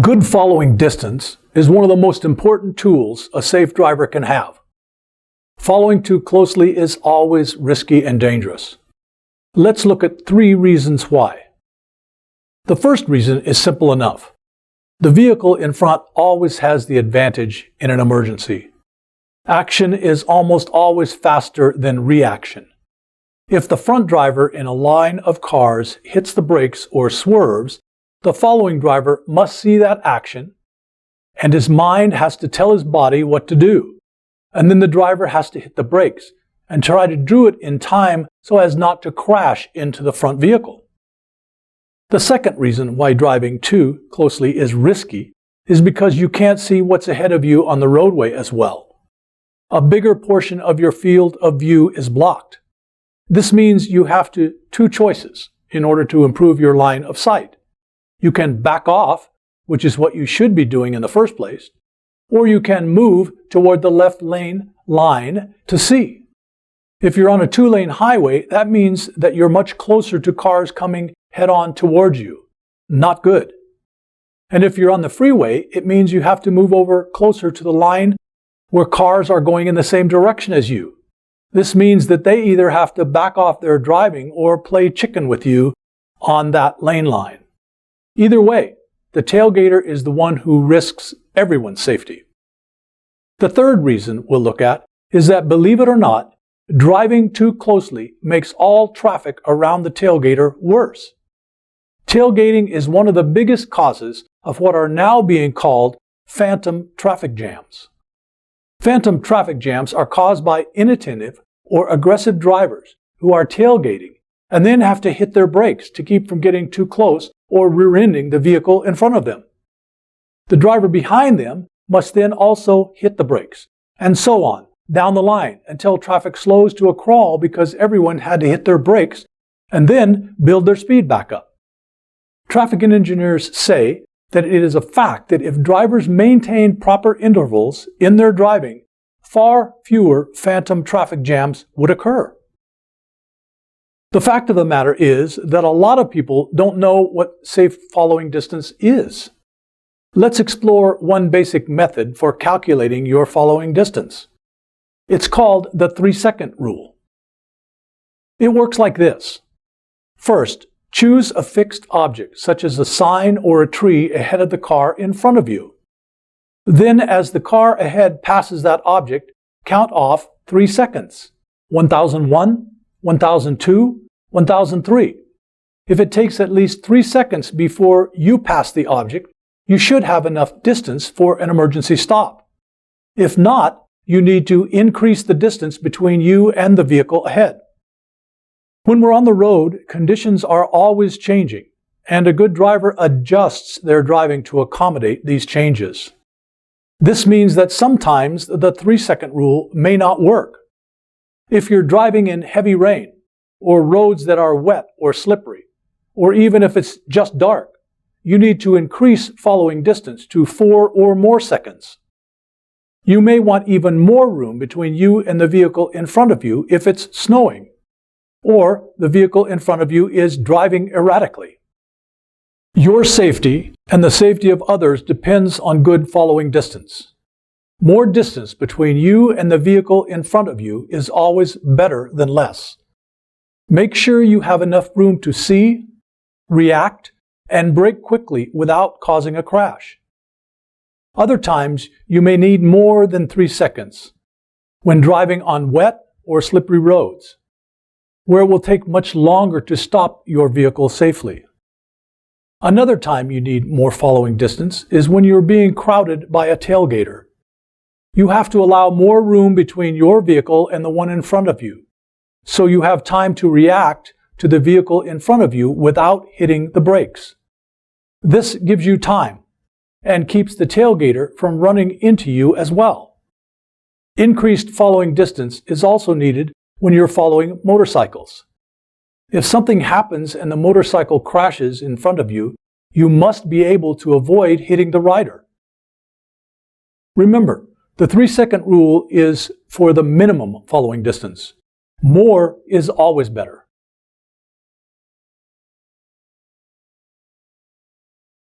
Good following distance is one of the most important tools a safe driver can have. Following too closely is always risky and dangerous. Let's look at 3 reasons why. The first reason is simple enough. The vehicle in front always has the advantage in an emergency. Action is almost always faster than reaction. If the front driver in a line of cars hits the brakes or swerves, the following driver must see that action, and his mind has to tell his body what to do. And then the driver has to hit the brakes and try to do it in time so as not to crash into the front vehicle. The second reason why driving too closely is risky is because you can't see what's ahead of you on the roadway as well. A bigger portion of your field of view is blocked. This means you have two choices in order to improve your line of sight. You can back off, which is what you should be doing in the first place, or you can move toward the left lane line to see. If you're on a 2-lane highway, that means that you're much closer to cars coming head-on towards you. Not good. And if you're on the freeway, it means you have to move over closer to the line where cars are going in the same direction as you. This means that they either have to back off their driving or play chicken with you on that lane line. Either way, the tailgater is the one who risks everyone's safety. The third reason we'll look at is that, believe it or not, driving too closely makes all traffic around the tailgater worse. Tailgating is one of the biggest causes of what are now being called phantom traffic jams. Phantom traffic jams are caused by inattentive or aggressive drivers who are tailgating and then have to hit their brakes to keep from getting too close or rear-ending the vehicle in front of them. The driver behind them must then also hit the brakes, and so on, down the line until traffic slows to a crawl because everyone had to hit their brakes and then build their speed back up. Traffic engineers say that it is a fact that if drivers maintain proper intervals in their driving, far fewer phantom traffic jams would occur. The fact of the matter is that a lot of people don't know what safe following distance is. Let's explore one basic method for calculating your following distance. It's called the 3-second rule. It works like this. First, choose a fixed object, such as a sign or a tree ahead of the car in front of you. Then, as the car ahead passes that object, count off 3 seconds. 1001, 1002, 1003. If it takes at least 3 seconds before you pass the object, you should have enough distance for an emergency stop. If not, you need to increase the distance between you and the vehicle ahead. When we're on the road, conditions are always changing, and a good driver adjusts their driving to accommodate these changes. This means that sometimes the 3-second rule may not work. If you're driving in heavy rain, or roads that are wet or slippery, or even if it's just dark, you need to increase following distance to 4 or more seconds. You may want even more room between you and the vehicle in front of you if it's snowing, or the vehicle in front of you is driving erratically. Your safety and the safety of others depends on good following distance. More distance between you and the vehicle in front of you is always better than less. Make sure you have enough room to see, react, and brake quickly without causing a crash. Other times, you may need more than 3 seconds when driving on wet or slippery roads, where it will take much longer to stop your vehicle safely. Another time you need more following distance is when you're being crowded by a tailgater. You have to allow more room between your vehicle and the one in front of you, so you have time to react to the vehicle in front of you without hitting the brakes. This gives you time and keeps the tailgater from running into you as well. Increased following distance is also needed when you're following motorcycles. If something happens and the motorcycle crashes in front of you, you must be able to avoid hitting the rider. Remember, the 3-second rule is for the minimum following distance. More is always better.